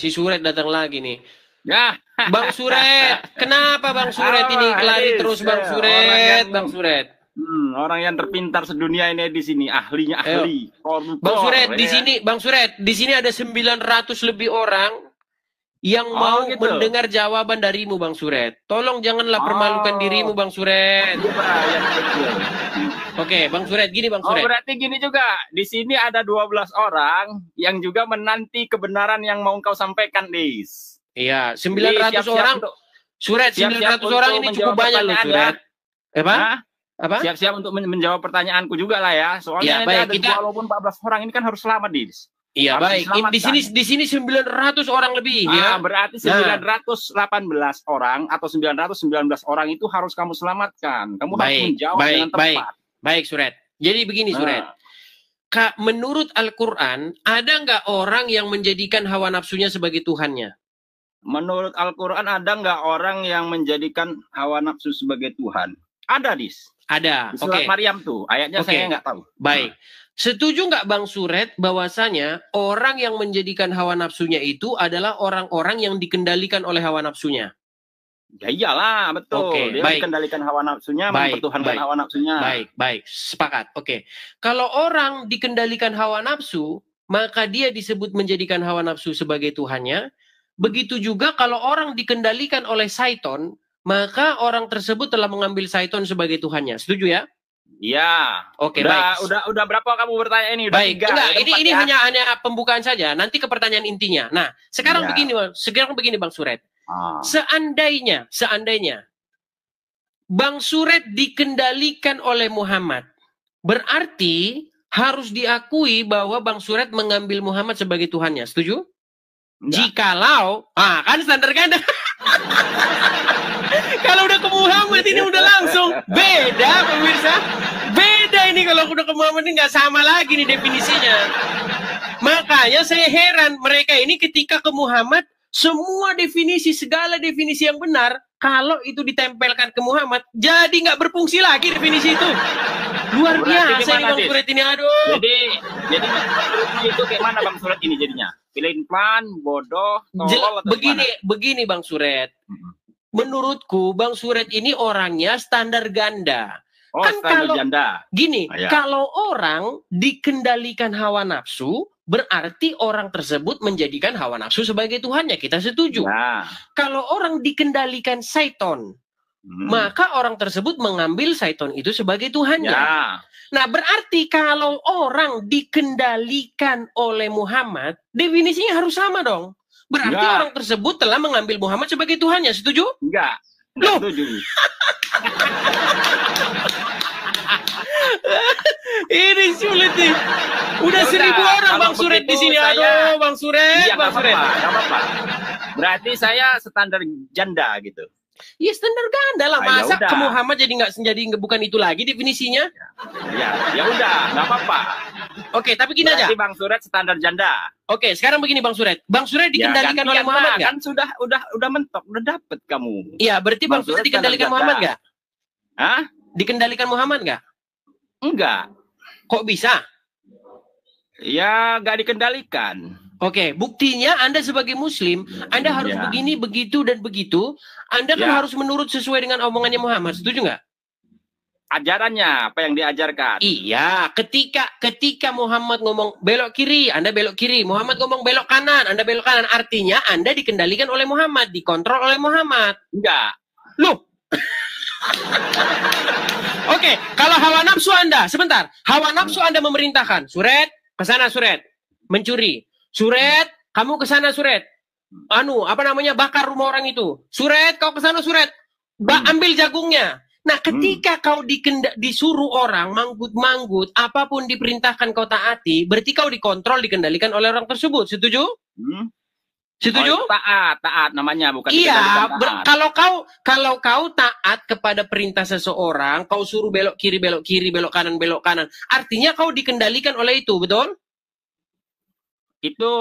si Suret datang lagi nih. Ya. Bang Suret, kenapa Bang Suret ini lari terus Bang Suret, Bang Suret? Orang yang terpintar sedunia ini di sini, ahlinya ahli, Bang Suret, koruptor, di ya. sini, Bang Suret, di sini ada 900 lebih orang yang mau gitu. mendengar jawaban darimu, Bang Suret. Tolong janganlah permalukan dirimu, Bang Suret. Oke, Bang Suret, gini Bang Suret. Berarti gini juga, di sini ada 12 orang yang juga menanti kebenaran yang mau kau sampaikan, Dis. Iya, 900 orang. Suret, 900 orang ini cukup banyak loh, Suret. Apa? Siap-siap untuk menjawab pertanyaanku juga lah ya. Soalnya ya, baik, ada walaupun 14 orang ini kan harus selamat, Dis. Iya, baik. Di sini 900 orang lebih ya. Berarti 918 orang atau 919 orang itu harus kamu selamatkan. Kamu harus menjawab dengan tepat. Baik, Suret. Jadi begini, Suret. Menurut Al-Quran, ada nggak orang yang menjadikan hawa nafsunya sebagai Tuhannya? Menurut Al-Quran, ada nggak orang yang menjadikan hawa nafsu sebagai Tuhan? Ada, Dis. Ada. Di surat Maryam tuh, ayatnya saya nggak tahu. Baik. Setuju nggak Bang Suret bahwasanya orang yang menjadikan hawa nafsunya itu adalah orang-orang yang dikendalikan oleh hawa nafsunya? Ya iyalah, betul. Dia dikendalikan hawa nafsunya, mempertuhankan hawa nafsunya. Baik. Sepakat. Oke. Kalau orang dikendalikan hawa nafsu, maka dia disebut menjadikan hawa nafsu sebagai Tuhannya. Begitu juga kalau orang dikendalikan oleh syaiton, maka orang tersebut telah mengambil syaiton sebagai Tuhannya. Setuju ya? Iya. Oke, baik. Udah berapa kamu bertanya ini? Udah baik. 3. Enggak, ini hanya pembukaan saja. Nanti ke pertanyaan intinya. Nah, sekarang begini Bang Suret. Seandainya Bang Suret dikendalikan oleh Muhammad, berarti harus diakui bahwa Bang Suret mengambil Muhammad sebagai Tuhannya. Setuju? Enggak. Jikalau, kan standar ganda. Kalau udah ke Muhammad ini udah langsung beda, pemirsa. Beda ini kalau udah ke Muhammad ini nggak sama lagi nih definisinya. Makanya saya heran mereka ini ketika ke Muhammad semua definisi, segala definisi yang benar, kalau itu ditempelkan ke Muhammad, jadi nggak berfungsi lagi definisi itu. Luar biasa ini Bang Suret ini, aduh. Jadi itu kayak mana Bang Suret ini jadinya? Pilihin plan, bodoh, tolol atau begini Bang Suret. Menurutku Bang Suret ini orangnya standar ganda. Kan standar ganda. Gini, kalau orang dikendalikan hawa nafsu, berarti orang tersebut menjadikan hawa nafsu sebagai Tuhannya. Kita setuju. Kalau orang dikendalikan syaiton, maka orang tersebut mengambil syaiton itu sebagai Tuhannya. Nah, berarti kalau orang dikendalikan oleh Muhammad, definisinya harus sama dong. Berarti orang tersebut telah mengambil Muhammad sebagai Tuhannya. Setuju? Enggak setuju. Ini sulit nih. Udah 1000 orang Bang Suret di sini. Aduh, Bang Suret. Iya, Bang Suret. Apa-apa. Berarti saya standar janda gitu. Ya standar ganda lah. Masa ke Muhammad jadi bukan itu lagi definisinya? Ya udah, nggak apa-apa. Oke, tapi gini aja. Berarti Bang Suret standar janda. Oke, sekarang begini Bang Suret. Bang Suret dikendalikan oleh Muhammad nggak? Kan udah mentok, udah dapet kamu. Iya, berarti Bang Suret dikendalikan Muhammad nggak? Hah? Dikendalikan Muhammad nggak? Enggak. Kok bisa? Ya, nggak dikendalikan. Oke, buktinya Anda sebagai Muslim, Anda harus begini, begitu, dan begitu. Anda kan harus menurut sesuai dengan omongannya Muhammad. Setuju nggak? Ajarannya, apa yang diajarkan. Iya, ketika Muhammad ngomong belok kiri, Anda belok kiri. Muhammad ngomong belok kanan, Anda belok kanan. Artinya Anda dikendalikan oleh Muhammad, dikontrol oleh Muhammad. Enggak. Loh. Oke, kalau hawa nafsu Anda, sebentar. Hawa nafsu Anda memerintahkan, Suret, ke sana Suret, mencuri. Suret, kamu ke sana Suret. Bakar rumah orang itu. Suret, kau ke sana Suret. Ambil jagungnya. Nah, ketika kau disuruh orang manggut-manggut, apapun diperintahkan kau taati, berarti kau dikontrol, dikendalikan oleh orang tersebut. Setuju? Setuju? Taat namanya, bukan. Iya, kalau kau taat kepada perintah seseorang, kau suruh belok kiri, belok kanan, artinya kau dikendalikan oleh itu, betul? Itu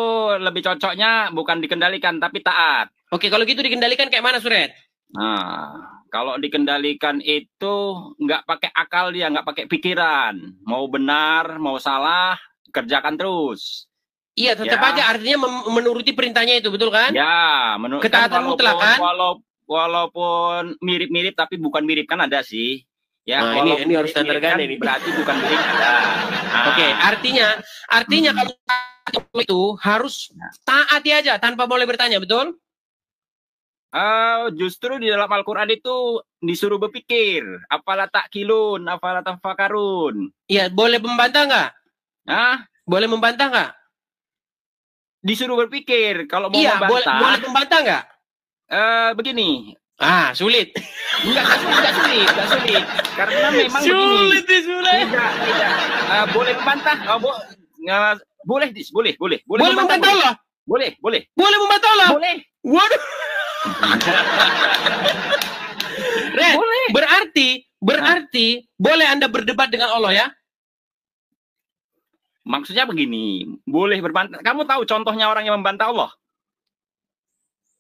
lebih cocoknya bukan dikendalikan, tapi taat. Oke, kalau gitu dikendalikan kayak mana, Suret? Nah, kalau dikendalikan itu nggak pakai akal dia, nggak pakai pikiran. Mau benar, mau salah, kerjakan terus. Iya, tetap aja artinya menuruti perintahnya itu, betul kan? Ya, ketaatan kan mutlak kan? Walaupun mirip-mirip tapi bukan mirip kan ada sih. Ya, nah, ini harus standar kan ini. Berarti bukan mirip ada. Oke, artinya kalau itu harus taati aja tanpa boleh bertanya, betul? Justru di dalam Al-Quran itu disuruh berpikir. Apalah takkilun, apalah tafakarun. Iya, boleh membantah nggak? Boleh membantah nggak? Disuruh berpikir. Kalau mau membantah. Boleh membantah nggak? Begini. Sulit. Enggak sulit. Karena memang sulit, begini. Sulit. Tidak. Boleh membantah. Boleh. Boleh membantah Allah? Boleh. Boleh membantah Allah? Boleh. Waduh. Boleh. Berarti boleh Anda berdebat dengan Allah ya? Maksudnya begini, boleh berbantah. Kamu tahu contohnya orang yang membantah Allah?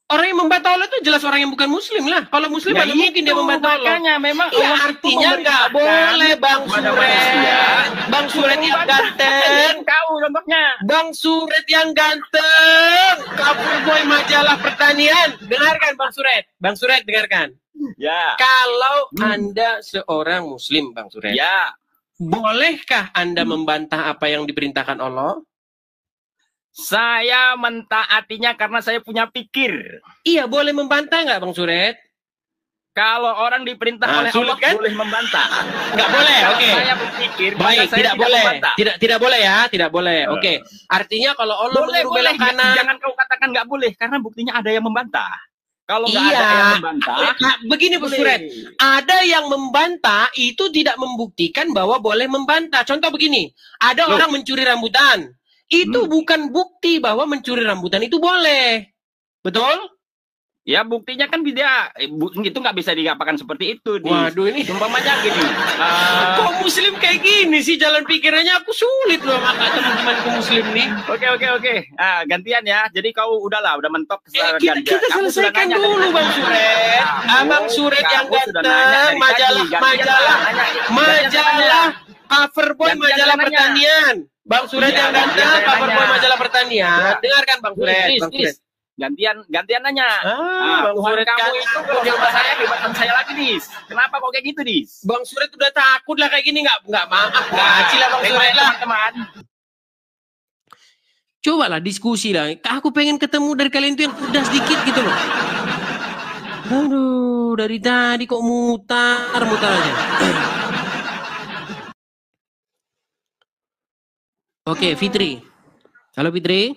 Orang yang membantah Allah itu jelas orang yang bukan muslim lah. Kalau muslim mana mungkin dia membantah Allah. Makanya memang Allah artinya nggak boleh Bang Suret. Bang Suret yang ganteng. Kau contohnya. Bang Suret yang ganteng. Cover boy majalah pertanian. Dengarkan Bang Suret. Bang Suret dengarkan. Ya. Kalau Anda seorang muslim Bang Suret. Ya. Bolehkah Anda membantah apa yang diperintahkan Allah? Saya mentaatinya karena saya punya pikir. Iya, boleh membantah nggak Bang Suret? Kalau orang diperintah oleh Allah kan? Boleh membantah. Nggak boleh, oke. Saya berpikir, baik, tidak boleh. Tidak boleh ya, tidak boleh. Oke. Artinya kalau Allah boleh belok kanan. Jangan kau katakan nggak boleh, karena buktinya ada yang membantah. Kalau nggak ada yang membantah. Begini Bang Suret, ada yang membantah itu tidak membuktikan bahwa boleh membantah. Contoh begini, ada orang mencuri rambutan. Itu bukan bukti bahwa mencuri rambutan itu boleh. Betul? Ya buktinya kan dia itu nggak bisa diapakan seperti itu. Waduh ini umpamanya gini. Kok muslim kayak gini sih jalan pikirannya, aku sulit loh sama teman-temanku muslim nih. Oke. Gantian ya. Jadi kau udah mentok. Kita selesaikan dulu Bang Suret. Bang Suret yang ganteng, majalah cover boy majalah pertanian. Bang Suret yang ganteng, cover boy majalah pertanian. Dengarkan Bang Suret. Gantian nanya. Bang Suret kamu itu kalau sama saya hebatan saya lagi, Dis. Kenapa kok kayak gitu, Dis? Bang Suret udah takut lah kayak gini, nggak maaf, gaji lah Bang Suret lah. Teman-teman. Cobalah diskusi lah. Aku pengen ketemu dari kalian tuh yang udah sedikit gitu loh. Aduh, dari tadi kok mutar aja. Oke, Fitri. Halo Fitri.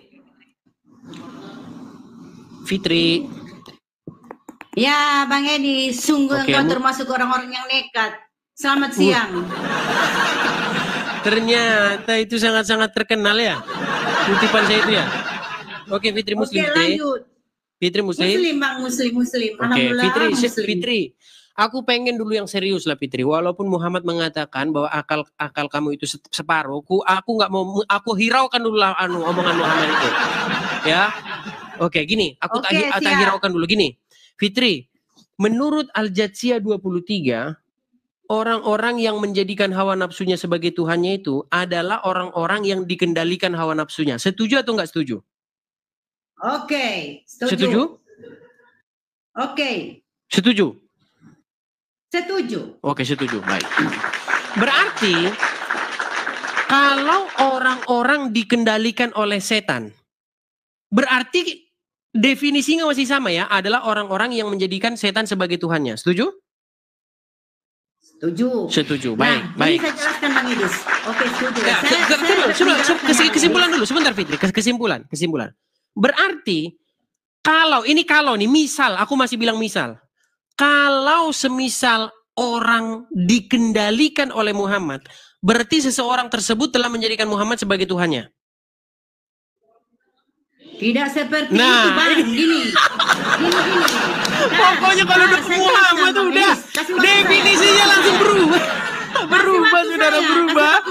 Ya, Bang Edi, sungguh engkau termasuk orang-orang yang nekat. Selamat siang. Ternyata itu sangat-sangat terkenal ya. Kutipan saya itu ya. Oke, Fitri Muslim. Oke, lanjut. Fitri Muslim. Muslim. Oke, Fitri. Aku pengen dulu yang serius lah Fitri. Walaupun Muhammad mengatakan bahwa akal kamu itu separuh, aku nggak mau, aku hiraukan dulu lah omongan Muhammad itu. Ya. Oke, gini, aku tak hiraukan dulu gini. Fitri, menurut Al-Jatsiyah 23, orang-orang yang menjadikan hawa nafsunya sebagai Tuhannya itu adalah orang-orang yang dikendalikan hawa nafsunya. Setuju atau nggak setuju? Oke, setuju. Oke. Setuju. Setuju. Oke, setuju. Baik. Berarti kalau orang-orang dikendalikan oleh setan, berarti definisinya masih sama ya, adalah orang-orang yang menjadikan setan sebagai Tuhannya. Setuju? Setuju. Baik. Ini saya jelaskan Bang Idis. Oke, setuju. Kesimpulan dulu, sebentar Fitri. Kesimpulan. Berarti kalau nih misal, aku masih bilang misal. Kalau semisal orang dikendalikan oleh Muhammad, berarti seseorang tersebut telah menjadikan Muhammad sebagai Tuhannya. Tidak seperti itu, Bang. Gini. Pokoknya kalau udah Muhammad udah definisinya langsung berubah. Saudara.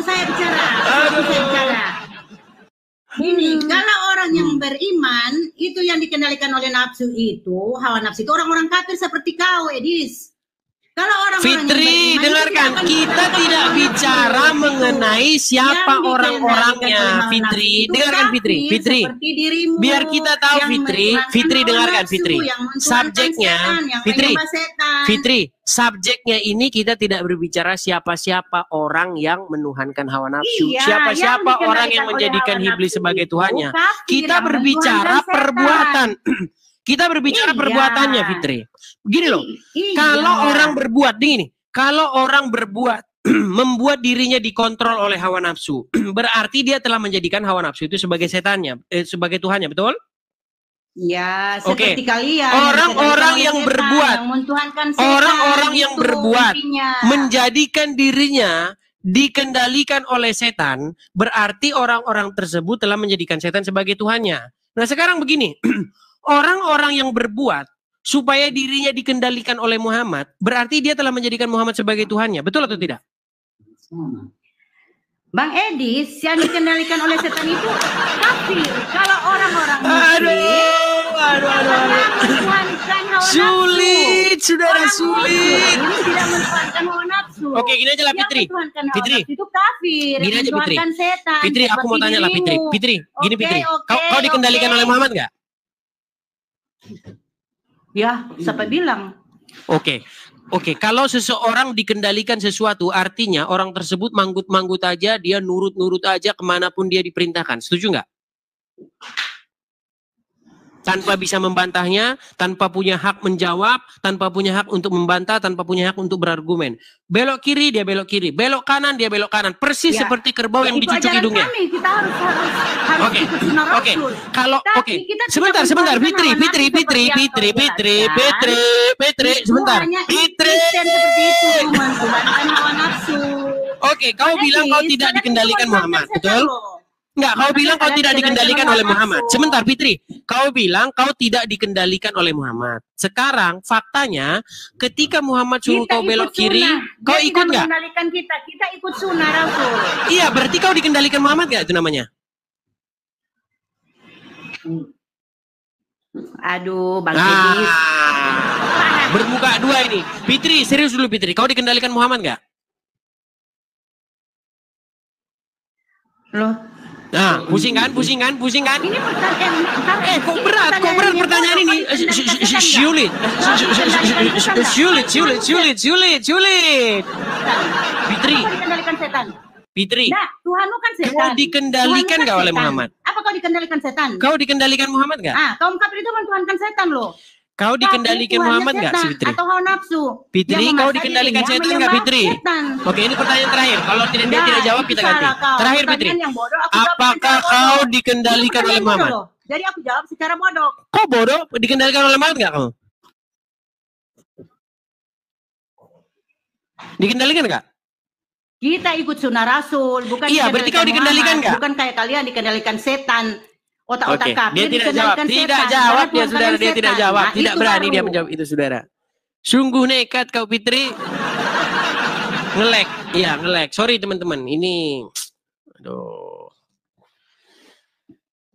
Saya bicara. Ini kalau orang yang beriman itu yang dikendalikan oleh nafsu itu, hawa nafsu itu orang-orang kafir seperti kau, Edis. Kalau orang Fitri, dengarkan, kita tidak bicara mengenai siapa orang-orangnya, Fitri. Dengarkan, Fitri. Biar kita tahu, Fitri, dengarkan, Fitri. Subjeknya, Fitri, subjeknya ini kita tidak berbicara siapa-siapa orang yang menuhankan hawa nafsu. Siapa-siapa orang yang menjadikan iblis sebagai Tuhannya. Kita berbicara perbuatan. Kita berbicara perbuatannya, Fitri. Begini loh, kalau orang berbuat, kalau orang berbuat, membuat dirinya dikontrol oleh hawa nafsu, berarti dia telah menjadikan hawa nafsu itu sebagai setannya, sebagai Tuhannya, betul? Ya, seperti kalian. Orang-orang yang berbuat, orang-orang yang berbuat, menjadikan dirinya dikendalikan oleh setan, berarti orang-orang tersebut telah menjadikan setan sebagai Tuhannya. Nah, sekarang begini. Orang-orang yang berbuat supaya dirinya dikendalikan oleh Muhammad, berarti dia telah menjadikan Muhammad sebagai Tuhannya. Betul atau tidak? Bang Edi, yang dikendalikan oleh setan itu kafir. Kalau orang-orang sulit, saudara, sulit. Tidak menuhankan hawa nafsu. Oke, gini aja lah, Fitri. Fitri, itu kafir. Gini aja, Fitri. Fitri, aku mau tanya lah, Fitri. Fitri, gini, Fitri. Kau dikendalikan oleh Muhammad nggak? Ya, siapa bilang? Oke, kalau seseorang dikendalikan sesuatu, artinya orang tersebut manggut-manggut aja, dia nurut-nurut aja kemanapun dia diperintahkan. Setuju nggak? Tanpa bisa membantahnya, tanpa punya hak menjawab, tanpa punya hak untuk membantah, tanpa punya hak untuk berargumen. Belok kiri, dia belok kiri. Belok kanan, dia belok kanan. Persis seperti kerbau yang dicucuk hidungnya. Kita harus Oke. Kalau sebentar, Fitri, sebentar. Fitri. Oke, kau bilang kau tidak dikendalikan Muhammad, betul? Enggak, kau bilang kau tidak dikendalikan oleh Muhammad. Sebentar, Fitri. Kau bilang kau tidak dikendalikan oleh Muhammad. Sekarang, faktanya, ketika Muhammad suruh kau belok kiri, kau ikut nggak? Kita ikut sunnah Rasul. Iya, berarti kau dikendalikan Muhammad nggak itu namanya? Aduh, Bang Edi. Bermuka dua ini. Fitri, serius dulu, Fitri. Kau dikendalikan Muhammad nggak? Loh. Nah, pusing kan? Ini pertanyaan. Kok berat pertanyaan ini? Sulit. Fitri. Dikendalikan setan. Fitri. Nah, Tuhan lu kan setan. Kau dikendalikan nggak oleh Muhammad? Apa kau dikendalikan setan? Kau dikendalikan Muhammad nggak? Kaum kafir itu menuhankan setan loh. Kau dikendalikan Muhammad nggak, Fitri? Atau hawa nafsu? Fitri, kau dikendalikan setan nggak, Fitri? Oke, ini pertanyaan terakhir. Kalau dia tidak jawab, kita ganti. Terakhir, Fitri. Apakah kau dikendalikan oleh Muhammad? Jadi aku jawab secara bodoh. Kau bodoh? Dikendalikan oleh Muhammad nggak kamu? Dikendalikan nggak? Kita ikut sunnah Rasul, bukan. Iya, berarti kau dikendalikan nggak? Bukan kayak kalian dikendalikan setan. Otak-otak kafir dia tidak jawab. Tidak jawab dia, saudara. Dia tidak jawab. Tidak berani dia menjawab itu, saudara. Sungguh nekat kau, Fitri. Ngelek. Iya, ngelek. Sorry teman-teman. Ini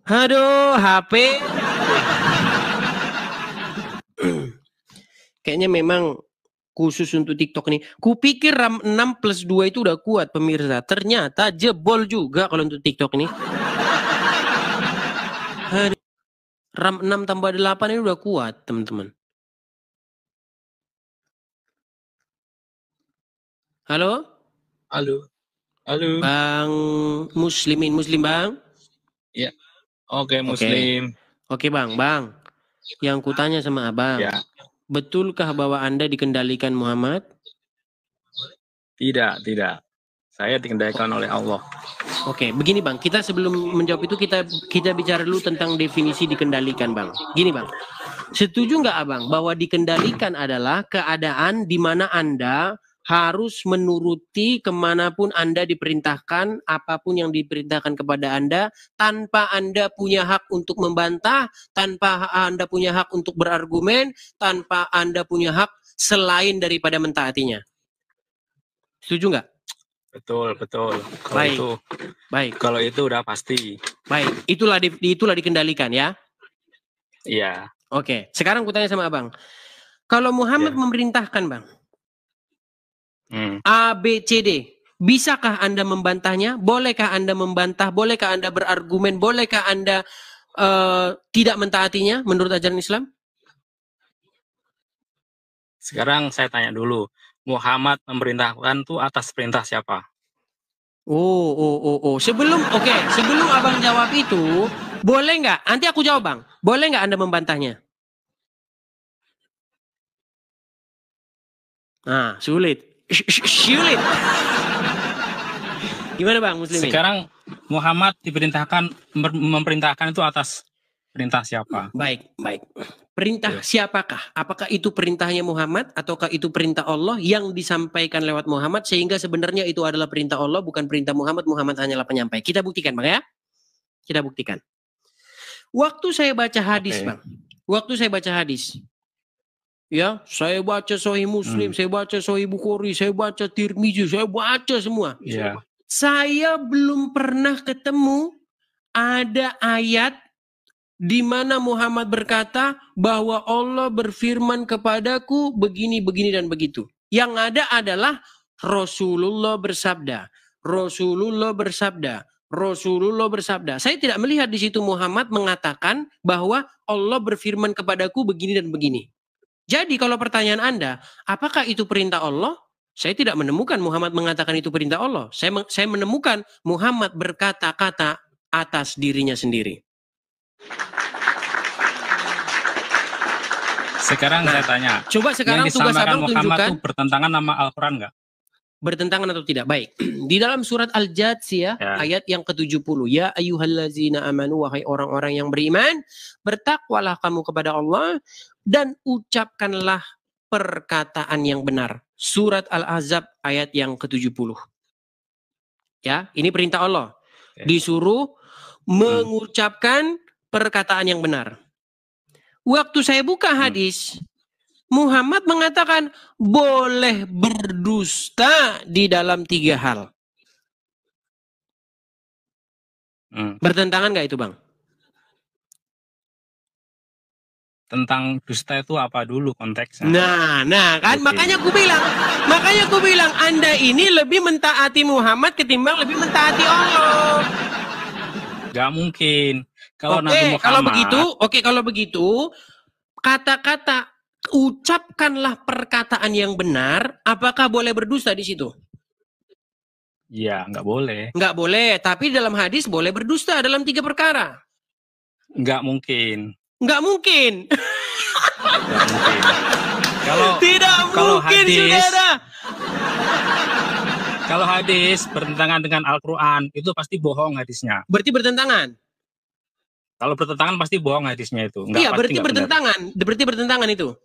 Aduh, HP. Kayaknya memang khusus untuk TikTok nih. Kupikir RAM 6+2 itu udah kuat, pemirsa. Ternyata jebol juga kalau untuk TikTok ini. RAM 6 tambah 8 ini udah kuat, teman-teman. Halo? Halo. Bang Muslim, Bang? Ya. Oke, Muslim. Oke, Bang. Yang kutanya sama Abang. Ya. Betulkah bahwa Anda dikendalikan Muhammad? Tidak. Saya dikendalikan oleh Allah. Oke, begini Bang, kita sebelum menjawab itu kita bicara dulu tentang definisi dikendalikan, Bang. Gini, Bang. Setuju nggak Abang bahwa dikendalikan adalah keadaan di mana Anda harus menuruti kemanapun Anda diperintahkan, apapun yang diperintahkan kepada Anda, tanpa Anda punya hak untuk membantah, tanpa Anda punya hak untuk berargumen, tanpa Anda punya hak selain daripada mentaatinya. Setuju nggak? Betul. Kalau itu udah pasti. Baik, itulah dikendalikan ya. Iya. Oke, sekarang aku tanya sama Abang. Kalau Muhammad memerintahkan, Bang, A, B, C, D. Bisakah Anda membantahnya? Bolehkah Anda membantah? Bolehkah Anda berargumen? Bolehkah Anda tidak mentaatinya menurut ajaran Islam? Sekarang saya tanya dulu, Muhammad memerintahkan tuh atas perintah siapa? Sebelum abang jawab itu, boleh nggak? Nanti aku jawab, Bang. Boleh nggak Anda membantahnya? Nah, sulit. Gimana, Bang Muslimin? Sekarang Muhammad memerintahkan itu atas perintah siapa? Baik. Perintah siapakah? Apakah itu perintahnya Muhammad ataukah itu perintah Allah yang disampaikan lewat Muhammad sehingga sebenarnya itu adalah perintah Allah bukan perintah Muhammad. Muhammad hanyalah penyampai. Kita buktikan, Bang ya. Kita buktikan. Waktu saya baca hadis, Bang. Waktu saya baca hadis. Ya, saya baca Sahih Muslim, saya baca Sahih Bukhari, saya baca Tirmizi, saya baca semua. Yeah. Saya belum pernah ketemu ada ayat di mana Muhammad berkata bahwa Allah berfirman kepadaku begini, begini, dan begitu. Yang ada adalah Rasulullah bersabda. Rasulullah bersabda. Rasulullah bersabda. Saya tidak melihat di situ Muhammad mengatakan bahwa Allah berfirman kepadaku begini dan begini. Jadi kalau pertanyaan Anda, apakah itu perintah Allah? Saya tidak menemukan Muhammad mengatakan itu perintah Allah. Saya menemukan Muhammad berkata-kata atas dirinya sendiri. Sekarang saya tanya. Coba sekarang tugas abang tunjukkan. Bertentangan sama Al-Quran nggak? Bertentangan atau tidak? Baik. Di dalam surat Al-Jathiyah ayat yang ke-70. Ya ayyuhallazina amanu, wahai orang-orang yang beriman, bertakwalah kamu kepada Allah dan ucapkanlah perkataan yang benar. Surat Al-Ahzab ayat yang ke-70. Ya, ini perintah Allah. Disuruh mengucapkan perkataan yang benar. Waktu saya buka hadis, Muhammad mengatakan boleh berdusta di dalam 3 hal. Bertentangan nggak itu, Bang? Tentang dusta itu apa dulu konteksnya? Nah kan, makanya aku bilang Anda ini lebih mentaati Muhammad ketimbang lebih mentaati Allah. Gak mungkin. Kalau Nabi Muhammad. Kalau begitu, kata-kata ucapkanlah perkataan yang benar, apakah boleh berdusta di situ? Ya, nggak boleh. Nggak boleh, tapi dalam hadis boleh berdusta dalam 3 perkara. Nggak mungkin. Nggak mungkin. Nggak mungkin. Tidak mungkin, saudara. Kalau hadis bertentangan dengan Al-Quran, itu pasti bohong hadisnya. Berarti bertentangan? Kalau bertentangan pasti bohong hadisnya itu. Iya, berarti bertentangan. Berarti bertentangan itu.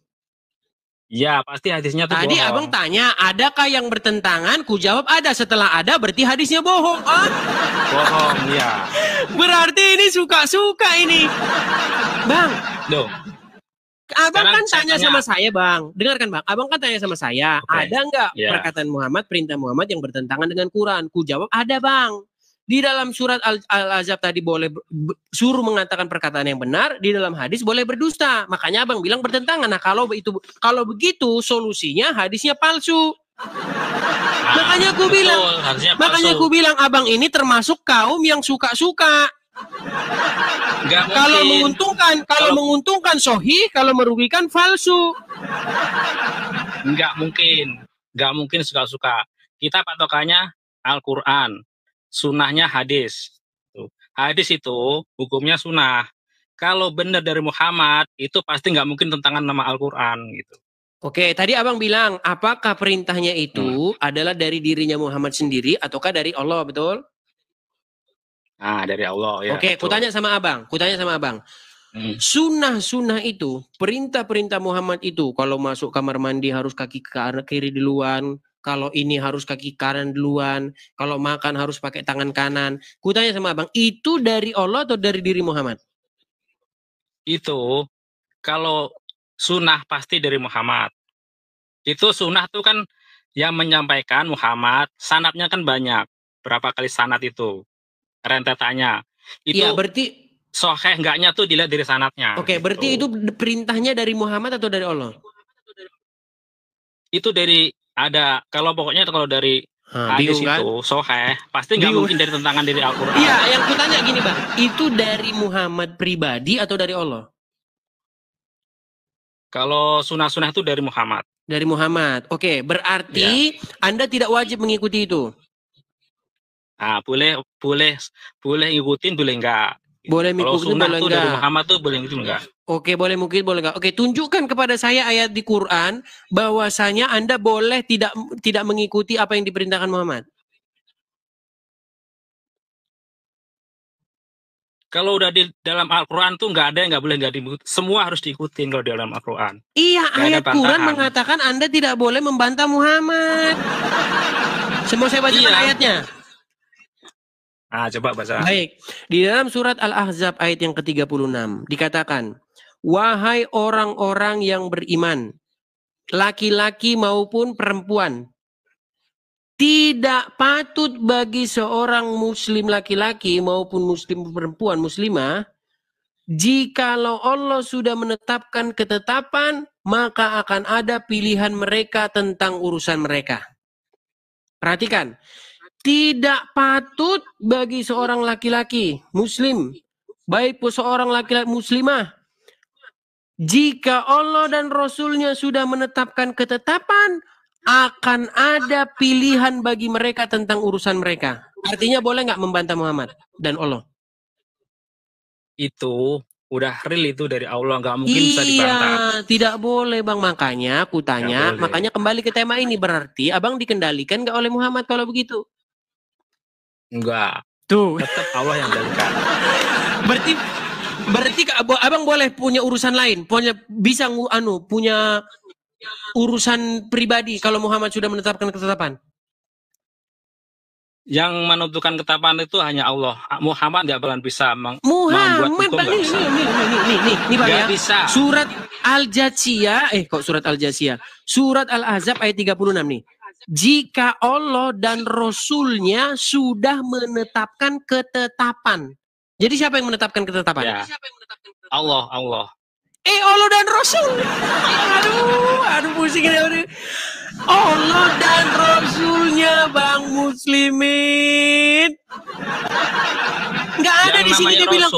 Ya, pasti hadisnya tuh Tadi bohong. Abang tanya, adakah yang bertentangan? Ku jawab ada. Setelah ada, berarti hadisnya bohong. Bohong, ya. Berarti ini suka-suka ini. Bang. Loh. Abang kan tanya sama saya, Bang. Dengarkan, Bang. Abang kan tanya sama saya, ada nggak perkataan Muhammad, perintah Muhammad yang bertentangan dengan Quran? Ku jawab, ada, Bang. Di dalam surat Al-Ahzab tadi boleh suruh mengatakan perkataan yang benar, di dalam hadis boleh berdusta. Makanya Abang bilang bertentangan. Nah, kalau begitu solusinya hadisnya palsu. Makanya aku bilang Abang ini termasuk kaum yang suka-suka. Kalau menguntungkan sahih, kalau merugikan palsu. Nggak mungkin suka-suka. Kita patokannya Al-Quran. Sunnahnya hadis. Hadis itu hukumnya sunnah. Kalau benar dari Muhammad, itu pasti nggak mungkin tentangan nama Al-Quran gitu. Oke, tadi Abang bilang, apakah perintahnya itu adalah dari dirinya Muhammad sendiri ataukah dari Allah, betul? Nah, dari Allah, ya. Oke, kutanya sama Abang. Sunnah itu, perintah-perintah Muhammad itu, kalau masuk kamar mandi harus kaki kiri duluan, kalau ini harus kaki kanan duluan, kalau makan harus pakai tangan kanan. Kutanya sama Abang, itu dari Allah atau dari diri Muhammad? Itu, kalau sunnah pasti dari Muhammad. Itu sunnah tuh kan yang menyampaikan Muhammad, sanadnya kan banyak. Berapa kali sanad itu? Rentetannya. Itu ya, berarti sahih enggaknya tuh dilihat dari sanadnya. Oke, berarti itu perintahnya dari Muhammad atau dari Allah? Itu dari Ada. Kalau pokoknya kalau dari hadis kan? Itu soheh, pasti nggak mungkin dari tentangan dari Al-Quran. Iya, yang kutanya gini Bang, itu dari Muhammad pribadi atau dari Allah? Kalau sunnah-sunnah itu dari Muhammad. Dari Muhammad. Oke, berarti Anda tidak wajib mengikuti itu. Boleh ngikutin, boleh enggak. Boleh mengikuti, boleh enggak. Dari Muhammad tuh boleh ngikutin enggak. Oke, boleh mungkin, boleh enggak. Oke, tunjukkan kepada saya ayat di Quran bahwasanya Anda boleh tidak mengikuti apa yang diperintahkan Muhammad. Kalau udah di dalam Al-Quran tuh nggak ada yang nggak boleh nggak diikuti. Semua harus diikutin kalau di dalam Al-Quran. Iya, ayat Quran mengatakan Anda tidak boleh membantah Muhammad. Semua saya bacakan ayatnya. Coba baca. Baik, di dalam surat Al-Ahzab ayat yang ke-36 dikatakan, wahai orang-orang yang beriman, laki-laki maupun perempuan, tidak patut bagi seorang muslim laki-laki maupun muslim perempuan muslimah, jikalau Allah sudah menetapkan ketetapan, maka akan ada pilihan mereka tentang urusan mereka. Perhatikan, tidak patut bagi seorang laki-laki muslim, baik pun seorang laki-laki muslimah, jika Allah dan Rasulnya sudah menetapkan ketetapan, akan ada pilihan bagi mereka tentang urusan mereka. Artinya boleh nggak membantah Muhammad dan Allah? Itu udah real, itu dari Allah, nggak mungkin bisa dibantah. Tidak boleh Bang. Makanya aku tanya, makanya kembali ke tema ini, berarti Abang dikendalikan nggak oleh Muhammad kalau begitu? Enggak. Tuh. Tetap Allah yang kendalikan. Berarti Abang boleh punya urusan lain, punya urusan pribadi kalau Muhammad sudah menetapkan ketetapan. Yang menentukan ketetapan itu hanya Allah. Muhammad nggak bakalan bisa membuat hukum. Nih Bang ya. Bisa. Surat Al-Jathiyah, Surat Al-Ahzab ayat 36 nih. Jika Allah dan Rasulnya sudah menetapkan ketetapan. Jadi siapa yang menetapkan ketetapan? Ya. Allah. Allah dan Rasul. Aduh pusing ini. Allah dan Rasulnya Bang Muslimin. Nggak ada di sini dibilang.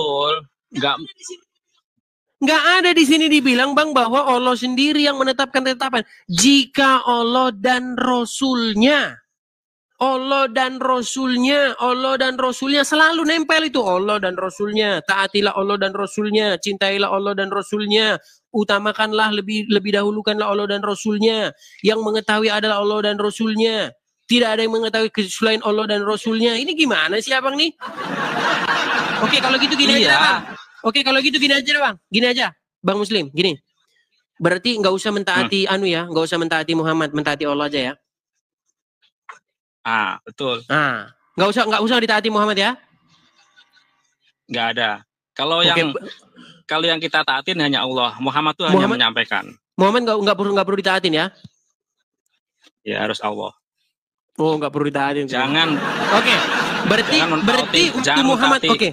Nggak ada di sini dibilang Bang bahwa Allah sendiri yang menetapkan ketetapan. Jika Allah dan Rasulnya. Allah dan Rasulnya selalu nempel itu. Allah dan Rasulnya, taatilah Allah dan Rasulnya, cintailah Allah dan Rasulnya, utamakanlah lebih dahulukanlah Allah dan Rasulnya. Yang mengetahui adalah Allah dan Rasulnya. Tidak ada yang mengetahui selain Allah dan Rasulnya. Ini gimana sih Abang nih? Oke, kalau gitu gini aja Bang. Bang. Gini aja, Bang Muslim, gini. Berarti nggak usah mentaati nggak usah mentaati Muhammad, mentaati Allah aja ya. Betul. Nggak usah ditaati Muhammad ya? Nggak ada. Kalau yang kita taatin hanya Allah. Muhammad tuh hanya menyampaikan. Muhammad nggak perlu ditaatin ya? Ya harus Allah. Oh, nggak perlu ditaatin. Jangan. Oke. Berarti waktu Muhammad. Oke.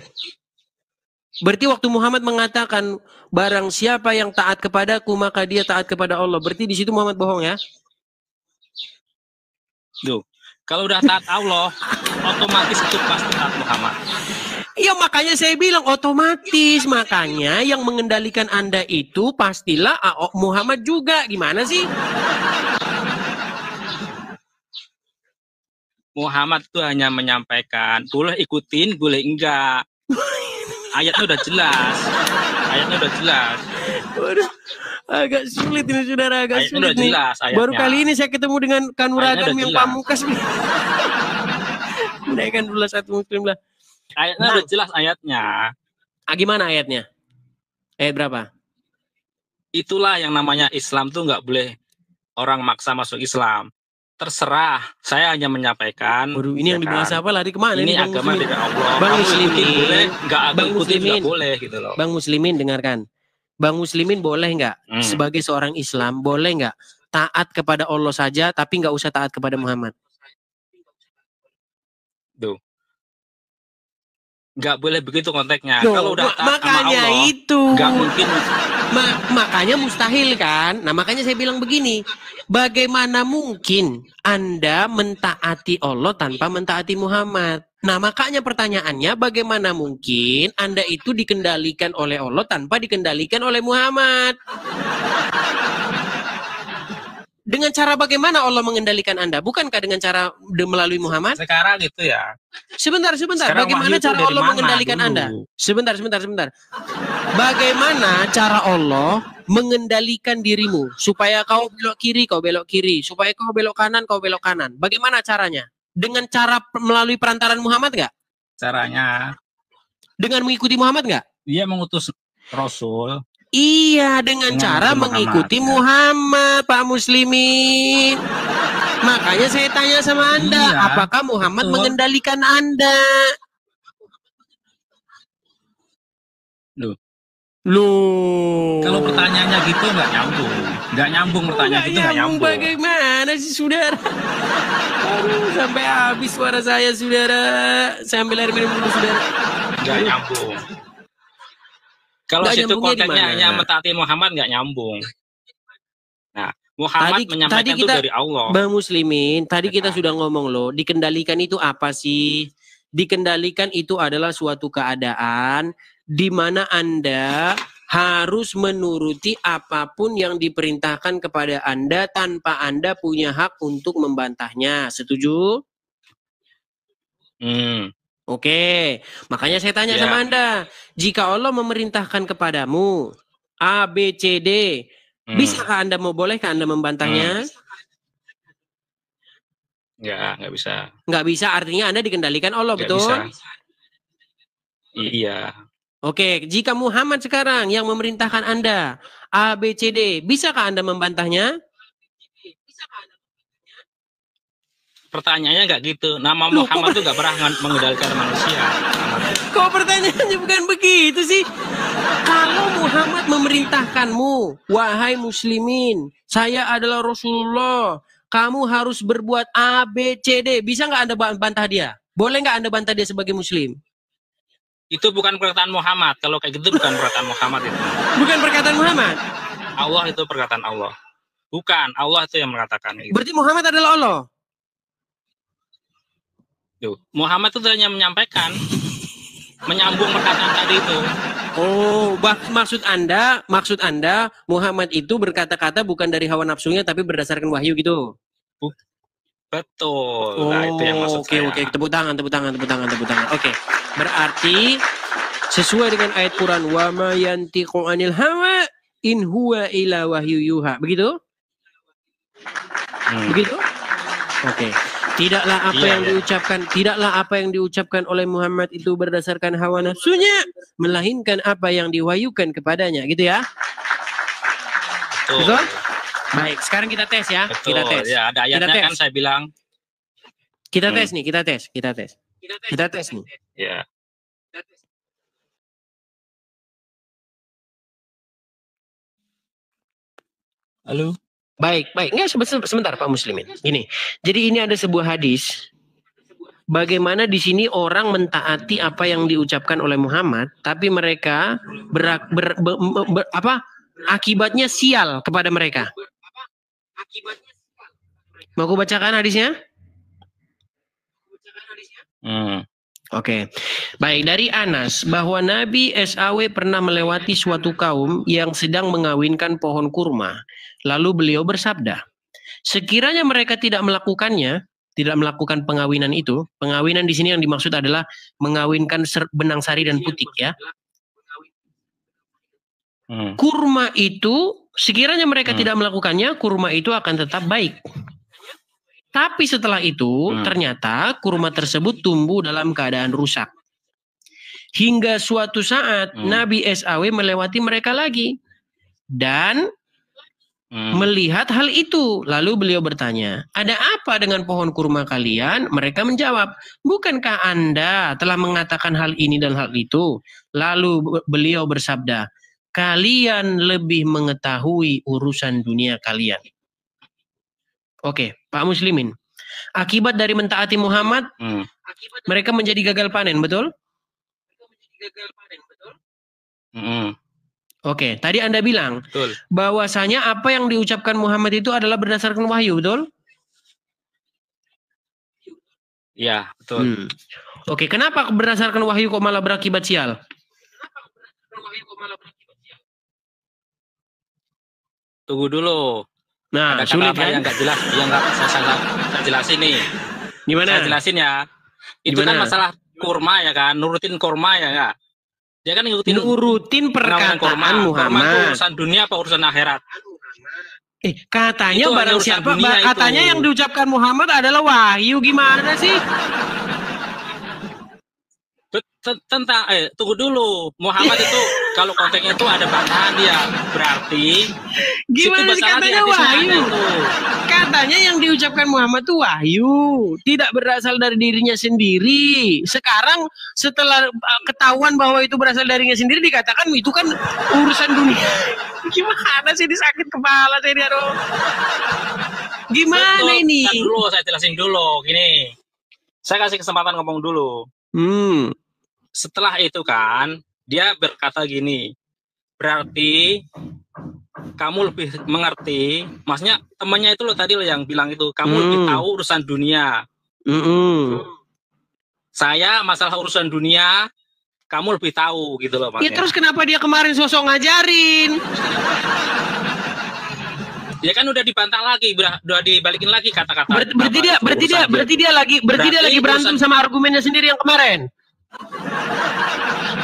Berarti waktu Muhammad mengatakan barang siapa yang taat kepadaku maka dia taat kepada Allah. Berarti di situ Muhammad bohong ya? Duh. Kalau udah taat Allah, otomatis itu pasti taat Muhammad. Iya, makanya saya bilang otomatis. Makanya yang mengendalikan Anda itu pastilah Muhammad juga. Gimana sih? Muhammad itu hanya menyampaikan, boleh ikutin, boleh enggak. Ayatnya udah jelas. Waduh, agak sulit ini saudara, agak ayatnya sulit udah jelas, nih. Baru kali ini saya ketemu dengan Kanuragam yang pamungkas nih. Menaikkan dulu satu muslim lah. Ayatnya udah jelas ayatnya. Gimana ayatnya? Ayat berapa? Itulah yang namanya Islam tuh nggak boleh orang maksa masuk Islam. Terserah, saya hanya menyampaikan. Waduh, ini yang dibahas apa? Lari kemana? Ini agama dari Allah. Bang Muslimin boleh, Bang Muslimin boleh gitu loh. Bang Muslimin dengarkan. Bang Muslimin boleh nggak sebagai seorang Islam boleh nggak taat kepada Allah saja tapi nggak usah taat kepada Muhammad? Tuh. Nggak boleh begitu konteksnya. Kalau udah taat sama Allah, itu nggak mungkin Makanya mustahil kan? Nah, makanya saya bilang begini, bagaimana mungkin Anda mentaati Allah tanpa mentaati Muhammad? Nah, makanya pertanyaannya, bagaimana mungkin Anda itu dikendalikan oleh Allah tanpa dikendalikan oleh Muhammad? Dengan cara bagaimana Allah mengendalikan Anda? Bukankah dengan cara melalui Muhammad? Sekarang gitu ya. Sebentar. Sekarang bagaimana cara Allah mengendalikan dulu? Anda? Sebentar. Bagaimana cara Allah mengendalikan dirimu supaya kau belok kiri, supaya kau belok kanan. Bagaimana caranya? Dengan cara melalui perantaran Muhammad nggak? Caranya dengan mengikuti Muhammad nggak? Dia mengutus Rasul. Iya, dengan cara mengikuti Muhammad, Pak Muslimin. Makanya saya tanya sama Anda, apakah Muhammad mengendalikan Anda? Loh. Kalau pertanyaannya gitu nggak nyambung pertanyaan gitu nggak nyambung. Bagaimana sih, saudara? Aduh, sampai habis suara saya, saudara. Saya ambil air minum dulu, saudara. Nggak nyambung. Kalau situ kontennya hanya mentaati Muhammad nggak nyambung. Nah, Muhammad menyampaikan itu dari Allah. Bang Muslimin, tadi kita sudah ngomong loh, dikendalikan itu apa sih? Dikendalikan itu adalah suatu keadaan di mana Anda harus menuruti apapun yang diperintahkan kepada Anda tanpa Anda punya hak untuk membantahnya. Setuju? Oke, makanya saya tanya sama Anda, jika Allah memerintahkan kepadamu A, B, C, D, bisakah Anda bolehkah Anda membantahnya? Nggak bisa. Nggak bisa, artinya Anda dikendalikan Allah, betul? Bisa. Iya. Oke, jika Muhammad sekarang yang memerintahkan Anda A, B, C, D, bisakah Anda membantahnya? Pertanyaannya nggak gitu. Nama Muhammad itu nggak pernah mengendalikan manusia. Kok pertanyaannya bukan begitu sih? Kalau Muhammad memerintahkanmu, wahai muslimin, saya adalah Rasulullah, kamu harus berbuat A, B, C, D. Bisa nggak Anda bantah dia? Boleh nggak Anda bantah dia sebagai muslim? Itu bukan perkataan Muhammad. Kalau kayak gitu bukan perkataan Muhammad itu. Bukan perkataan Muhammad? Allah itu perkataan Allah. Bukan, Allah itu yang mengatakan itu. Berarti Muhammad adalah Allah? Muhammad itu hanya menyampaikan, menyambung perkataan tadi itu. Oh, maksud Anda Muhammad itu berkata-kata bukan dari hawa nafsunya tapi berdasarkan wahyu gitu. Betul. Nah, itu yang maksud saya. Oke, tepuk tangan. Oke. Berarti sesuai dengan ayat Quran, wa ma yantiqu 'anil hawa in huwa illa wahyu yuha. Begitu? Begitu? Oke. Tidaklah apa yang diucapkan oleh Muhammad itu berdasarkan hawa nafsunya, melainkan apa yang diwahyukan kepadanya, gitu ya. Betul? Baik, sekarang kita tes ya. Betul. Kita tes. Ya, ada ayatnya kan saya bilang. Kita tes nih. Kita tes nih. Ya. Halo. Baik. Enggak, sebentar Pak Muslimin. Gini, jadi ini ada sebuah hadis. Bagaimana di sini orang mentaati apa yang diucapkan oleh Muhammad, tapi mereka akibatnya sial kepada mereka. Mau aku bacakan hadisnya? Oke. Baik, dari Anas bahwa Nabi SAW pernah melewati suatu kaum yang sedang mengawinkan pohon kurma. Lalu beliau bersabda, sekiranya mereka tidak melakukan pengawinan itu, pengawinan di sini yang dimaksud adalah mengawinkan benang sari dan putik ya. Kurma itu, sekiranya mereka tidak melakukannya, kurma itu akan tetap baik. Tapi setelah itu, ternyata kurma tersebut tumbuh dalam keadaan rusak. Hingga suatu saat, Nabi SAW melewati mereka lagi. Dan melihat hal itu. Lalu beliau bertanya, ada apa dengan pohon kurma kalian? Mereka menjawab, bukankah Anda telah mengatakan hal ini dan hal itu? Lalu beliau bersabda, kalian lebih mengetahui urusan dunia kalian. Oke, Pak Muslimin. Akibat dari mentaati Muhammad, mereka menjadi gagal panen, betul? Oke, tadi Anda bilang Betul. bahwasanya apa yang diucapkan Muhammad itu adalah berdasarkan wahyu, betul? Iya, betul. Oke, kenapa berdasarkan wahyu kok malah berakibat sial? Tunggu dulu. Nah, ada sulit kata-kata kan? yang nggak jelas, yang nggak saya jelasin nih. Gimana? Saya jelasin ya. Itu Gimana? kan masalah kurma ya kan, nurutin kurma ya nggak? Dia kan nurutin perkataan kurma. Muhammad. Kurma itu urusan dunia apa urusan akhirat? Katanya itu barang siapa, katanya yang diucapkan Muhammad adalah wahyu, gimana sih? Tentang tunggu dulu, Muhammad itu kalau konteksnya itu ada bantahan dia, berarti gimana sih katanya wahyu? Katanya yang diucapkan Muhammad itu wahyu, tidak berasal dari dirinya sendiri. Sekarang setelah ketahuan bahwa itu berasal dari dirinya sendiri, dikatakan itu kan urusan dunia. Gimana sih, disakit kepala saya, aduh. Gimana betul, ini? Dulu saya jelasin dulu, gini. Saya kasih kesempatan ngomong dulu. Setelah itu kan, dia berkata gini, berarti kamu lebih mengerti, maksudnya temannya itu loh tadi loh yang bilang itu, kamu lebih tahu urusan dunia. Saya masalah urusan dunia, kamu lebih tahu gitu loh maksudnya. Ya terus kenapa dia kemarin sosok ngajarin? Ya kan udah dibantah lagi, udah dibalikin lagi kata-kata. Berarti dia lagi berantem sama argumennya sendiri yang kemarin.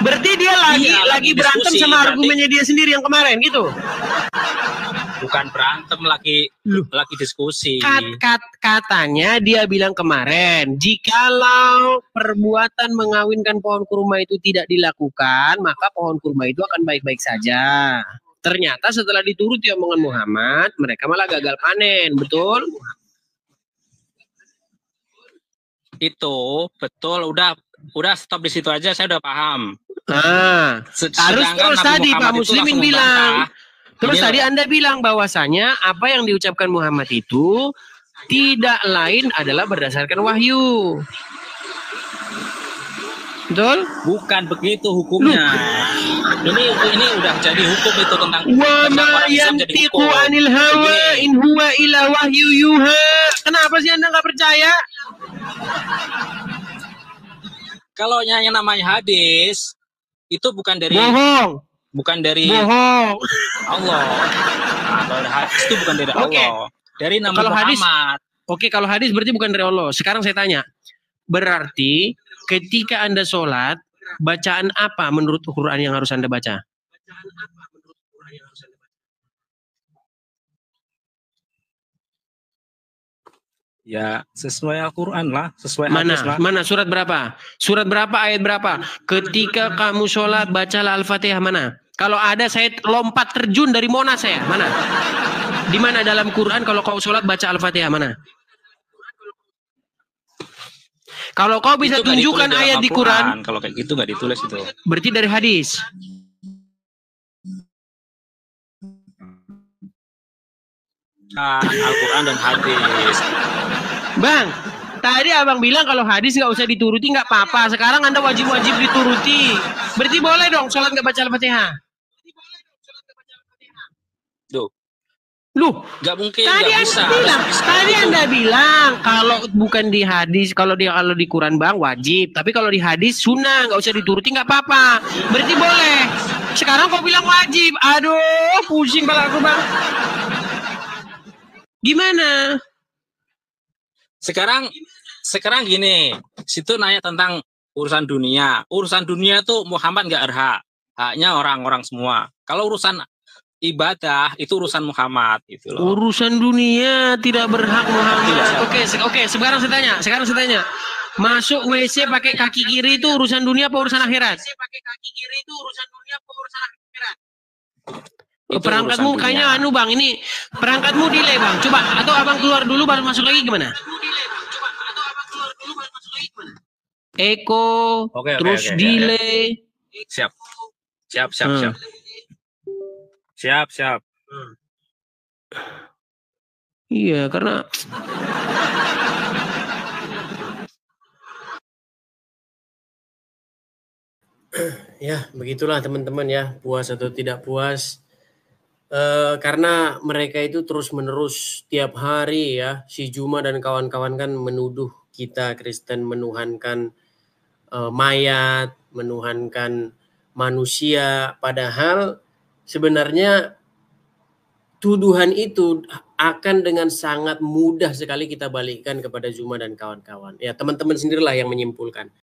Berarti dia lagi berantem sama argumennya dia sendiri yang kemarin gitu. Bukan berantem, lagi diskusi. Katanya dia bilang kemarin, jikalau perbuatan mengawinkan pohon kurma itu tidak dilakukan, maka pohon kurma itu akan baik-baik saja. Ternyata setelah dituruti omongan Muhammad, mereka malah gagal panen, betul? Itu betul, udah stop di situ aja, saya udah paham. Harus terus tadi Pak Muslimin bilang. Terus tadi Anda bilang bahwasanya apa yang diucapkan Muhammad itu tidak lain adalah berdasarkan wahyu. Betul? Bukan begitu hukumnya. Ini udah jadi hukum itu tentang wa ma yantiqu anil hawa in huwa illa wahyu yuha. Kenapa sih Anda nggak percaya? Kalau yang namanya hadis itu bukan dari bohong. Bukan dari bohong. Allah. Kalau hadis itu bukan dari Allah. Dari Nabi Muhammad. Kalau hadis berarti bukan dari Allah. Sekarang saya tanya. Berarti ketika Anda sholat, bacaan apa menurut Quran yang harus Anda baca? Ya, sesuai Al-Quran lah, sesuai hadis lah. Mana surat berapa? Surat berapa, ayat berapa? Ketika kamu sholat, bacalah Al-Fatihah, mana? Kalau ada, saya lompat terjun dari Monas saya, mana? Di mana dalam Quran kalau kau sholat baca Al-Fatihah, mana? Kalau kau bisa tunjukkan ayat di Quran. Kalau kayak gitu nggak ditulis itu. Berarti dari hadis. Al-Quran dan hadis. Bang, tadi abang bilang kalau hadis nggak usah dituruti nggak apa-apa. Sekarang Anda wajib-wajib dituruti. Berarti boleh dong sholat nggak baca Al-Fatihah? Loh, nggak mungkin. Tadi Anda bilang kalau bukan di hadis, kalau di Quran bang wajib. Tapi kalau di hadis sunnah, nggak usah dituruti nggak apa-apa. Berarti boleh. Sekarang kau bilang wajib. Aduh, pusing kepala aku bang. Gimana? Sekarang gini, situ nanya tentang urusan dunia. Urusan dunia tuh Muhammad nggak berhak, haknya orang-orang semua. Kalau urusan ibadah itu urusan Muhammad gitu loh. Urusan dunia tidak berhak Muhammad. Oke, sekarang saya tanya. Masuk WC pakai kaki kiri itu urusan dunia apa urusan akhirat? Perangkatmu kayaknya bang, ini perangkatmu delay bang. Coba atau abang keluar dulu baru masuk lagi gimana? Eko, terus delay. Siap. Iya, karena Ya, begitulah teman-teman ya, puas atau tidak puas. Karena mereka itu terus-menerus tiap hari ya, si Juma dan kawan-kawan kan menuduh kita Kristen menuhankan mayat, menuhankan manusia, padahal sebenarnya tuduhan itu akan dengan sangat mudah sekali kita balikkan kepada Juma dan kawan-kawan. Ya, teman-teman sendirilah yang menyimpulkan.